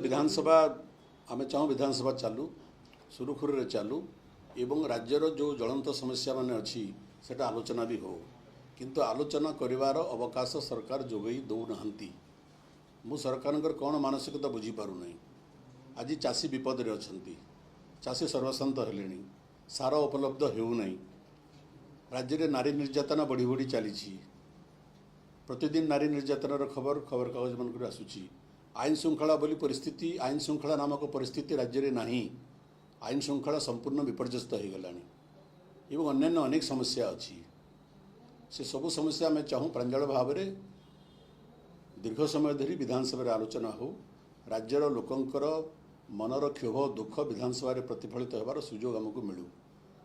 विधानसभा आम चाहूँ विधानसभा चालू सुरुखुरु चालू एवं राज्यर जो ज्वलंत समस्या मान अच्छी सेटा आलोचना भी हो किंतु आलोचना करिवार अवकाश सरकार जोगई दौना मु सरकार कौन मानसिकता बुझीपार नहीं। आज चाषी विपद रे अछंती चाषी सर्वशांत हेले सार उपलब्ध होना राज्य में नारी निर्यातना बढ़ी बढ़ी चली प्रतिदिन नारी निर्यातनार खबर खबर कागज मान आसूची आईन श्रृंखला बोली परिस्थिति आईन श्रृंखला नामक परिस्थिति राज्य में नहीं आईन श्रृंखला संपूर्ण विपर्यस्त हो गलानी एवं अन्यान्य अनेक समस्या अच्छी से सबु समस्या आम चाहूँ प्रांजल भाव में दीर्घ समय धरी विधानसभा आलोचना हो राज्यर लोकंकर मनर क्षोभ दुख विधानसभा प्रतिफलित होबार सुजोग आमको मिलू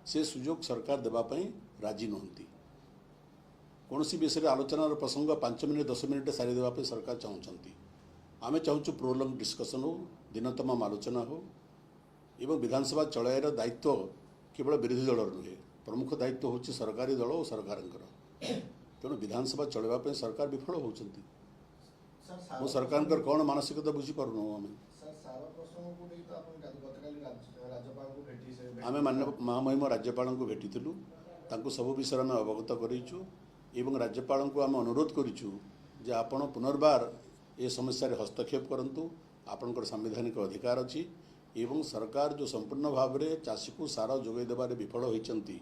से सुजोग सरकार देवाई राजी नुहति कौन विषय आलोचनार प्रसंग 5 मिनिट 10 मिनिट सारी देवाई सरकार चाहूँगी आम चाहूँ प्रोलंग डिस्कसन हो दिन तमाम आलोचना हो एवं विधानसभा चलाइर दायित्व केवल विरोधी दल नुहे प्रमुख दायित्व हूँ सरकारी दल और सरकार तेणु विधानसभा चलवाई सरकार विफल होती मो सरकार कौन मानसिकता बुझीपार आम आम माननीय महामहिम राज्यपाल को भेटी सबु विषय आम अवगत करूँ राज्यपाल को आम अनुरोध करूँ जे आपण पुनर्बार ये समस्या हस्तक्षेप करंतु आपणकर संवैधानिक अधिकार अच्छी एवं सरकार जो संपूर्ण भाव में चाषी को सार जोगाई देवारे विफल होती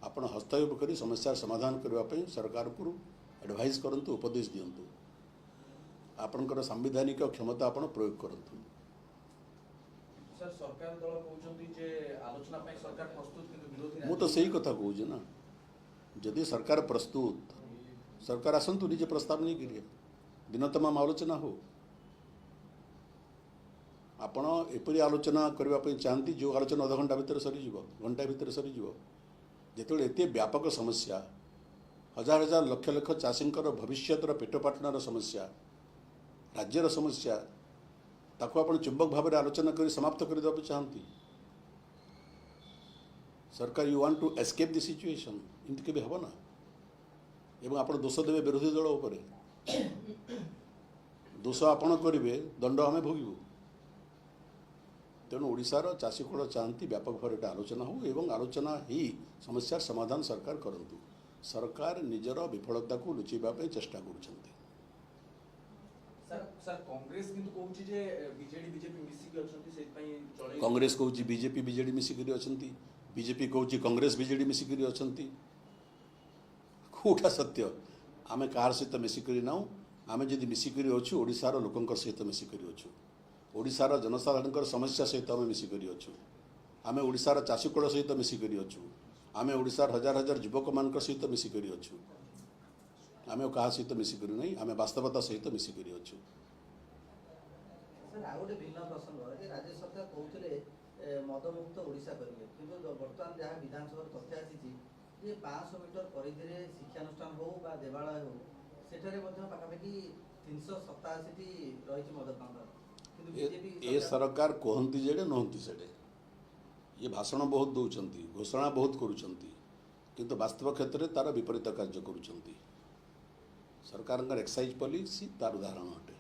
आपण हस्तक्षेप कर समस्या समाधान करने सरकार को एडवाइस करंतु उपदेश दिंतु आपणकर संवैधानिक क्षमता आपण प्रयोग करंतु। सर सरकार दल कहउछंती जे आलोचना पय सरकार प्रस्तुत किंतु विरोधी मु तो सही कथा कहूँ ना जदि सरकार प्रस्तुत सरकार आसतु निजे प्रस्ताव नहीं करिए दिन तमाम आलोचना हो आपण एपरी आलोचना करने चाहती जो आलोचना अध घंटा भितर सरीज घंटा भितर सरीज जो एत व्यापक समस्या हजार हजार लक्ष लक्ष चाषी भविष्यतर पेटपाटनार समस्या राज्यर समस्या ताको आपण चुंबक भाव में आलोचना कर समाप्त करदे चाहती सरकार you want to escape the situation इनती के हम ना एवं आप दोष देवे विरोधी दल उपर दोष आपण करेंगे दंड आम भोगू तेणु ओडिशार चाषी कूल चाहती व्यापक भाव आलोचना हो एवं आलोचना ही समस्या समाधान सरकार करंतु सरकार निजर विफलता को लुचाइवाई चेष्टा कर कांग्रेस कहूँ बीजेपी बीजेडी मिसिक अच्छा बीजेपी कहूँ कांग्रेस बीजेडी मिसिक अच्छा कौटा सत्य आम कार सहित मिसिक ना आम जदि मिसिक अच्छु ओडिशार लोकंर सहित मिसिक अच्छु ओडिशार जनसाधारण समस्या सहित आम मिसिक अच्छु आम ओडिशार चाषी कूल सहित मिसिक अच्छु आम ओडिशार हजार हजार युवक मान सहित मिसिक अच्छु आम क्या सहित मिसिक ना आम वास्तवता सहित मिसिक अच्छु। राज्य सरकार कहते मदमुक्त ओडिशा करेंगे किंतु बर्तमान जहाँ विधानसभा तथ्य आसी 500 मीटर परिधि में शिक्षानुष्ठान हो देवालय हो सेठारे पाखापाखि 387 रही मदकाउंटर ये सरकार कहती जे नहंती से ये भाषण बहुत दौरान घोषणा बहुत करुँच वास्तव क्षेत्र में तार विपरीत कार्य करुँच सरकार एक्साइज पॉलिसी तार उदाहरण अटे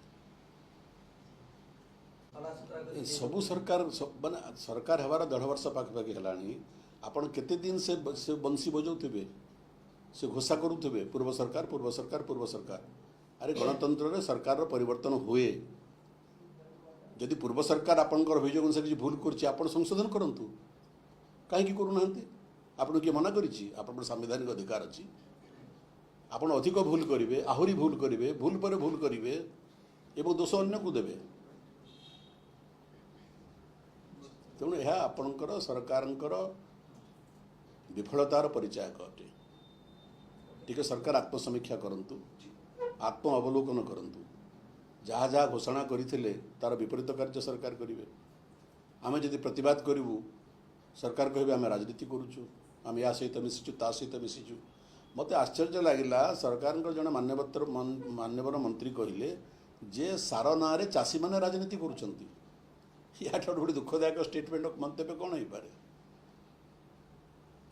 सबू सरकार माने सरकार हमार 1.5 वर्ष पाखापाखि है आपण केते दिन से बंसी बजाऊे से घोषा करुवे पूर्व सरकार पूर्व सरकार पूर्व सरकार अरे गणतंत्र रे सरकार परिवर्तन हुए जदि पूर्व सरकार आपंकर अभियोग अनुसार किसी भूल कर संशोधन करूँ कहीं करूना आपन किए मना कर संवैधानिक अधिकार अच्छी आपड़ अधिक भूल करेंगे आहरी भूल करेंगे भूल पर भूल करेंगे एवं दोष अन्य को देवे तेणु यह आपणकर सरकार विफलतार परिचायक अटे टी सरकार आत्मसमीक्षा करंतु आत्म अवलोकन करंतु जहाँ जहाँ घोषणा करते तार विपरीत कार्य सरकार करेंगे आम जदि प्रतिवाद करूँ सरकार कहे आम राजनीति करुचु आम या सहित मिशिचु ता सहित मिशिचु मत आश्चर्य लगिला सरकार जड़े मान्यवर मंत्री कहले जे सार ना चाषी मैंने राजनीति करुँच या गोटे दुखदायक स्टेटमेंट मंतव्य कौन हो पारे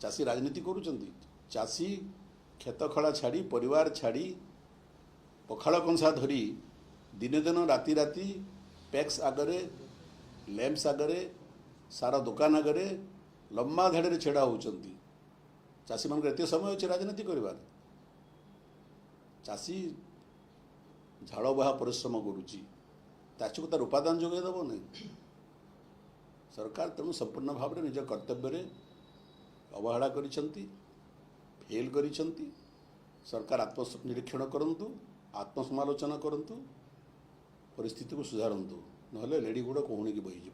चाषी राजनीति करुँच चाषी खेत खला छाड़ी परिवार छाड़ी पखाड़ कंसा धरी दिने दिन राति राति पैक्स आगरे लैंप्स आगरे सारा दुकान आगरे लंबा धाड़ी छेड़ा होती चाषी मान एत समय अच्छे राजनीति कर चाषी झाड़ बुहा परिश्रम करुच्ची चाषी को तार उपादान जोगे देव नहीं सरकार तेणु संपूर्ण भाव में निज कर्तव्य अवहेला करिसेंती फेल करिसेंती सरकार आत्मनिरीक्षण करंतु आत्मसमालोचना करंतु परिस्थिति को सुधारंतु नहले लेडी गुड़ कोहुणी की बहीजी।